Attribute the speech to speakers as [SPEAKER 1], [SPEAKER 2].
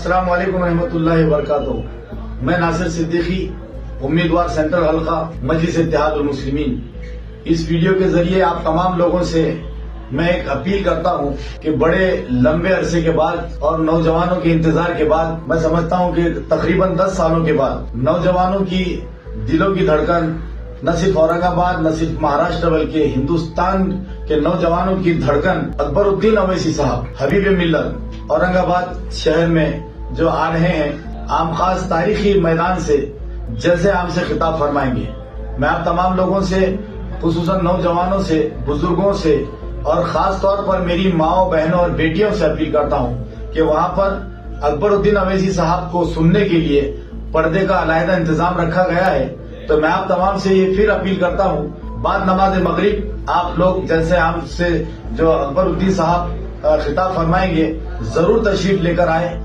[SPEAKER 1] अस्सलाम वालेकुम रहमतुल्लाहि व बरकातुहू। मैं नासिर सिद्दीकी, उम्मीदवार सेंट्रल हल्का मजलिस इत्तेहादुल मुस्लिमीन। इस वीडियो के जरिए आप तमाम लोगों से मैं एक अपील करता हूं कि बड़े लंबे अरसे के बाद और नौजवानों के इंतजार के बाद, मैं समझता हूं कि तकरीबन 10 सालों के बाद नौजवानों की दिलों की धड़कन न सिर्फ औरंगाबाद न सिर्फ महाराष्ट्र बल्कि हिंदुस्तान के नौजवानों की धड़कन अकबरुद्दीन अवैसी साहब हबीब मिल्लत औरंगाबाद शहर में जो आ रहे हैं, आम खास तारीखी मैदान से जैसे आम से खिताब फरमाएंगे। मैं आप तमाम लोगों से, खुसूसन नौजवानों से, बुजुर्गों से और खास तौर पर मेरी माओ, बहनों और बेटियों से अपील करता हूं कि वहां पर अकबरुद्दीन अवैसी साहब को सुनने के लिए पर्दे का अलहदा इंतजाम रखा गया है। तो मैं आप तमाम से ये फिर अपील करता हूं, बाद नमाज मगरिब आप लोग जैसे आम से जो अकबरुद्दीन साहब खिताब फरमाएंगे जरूर तशरीफ लेकर आए।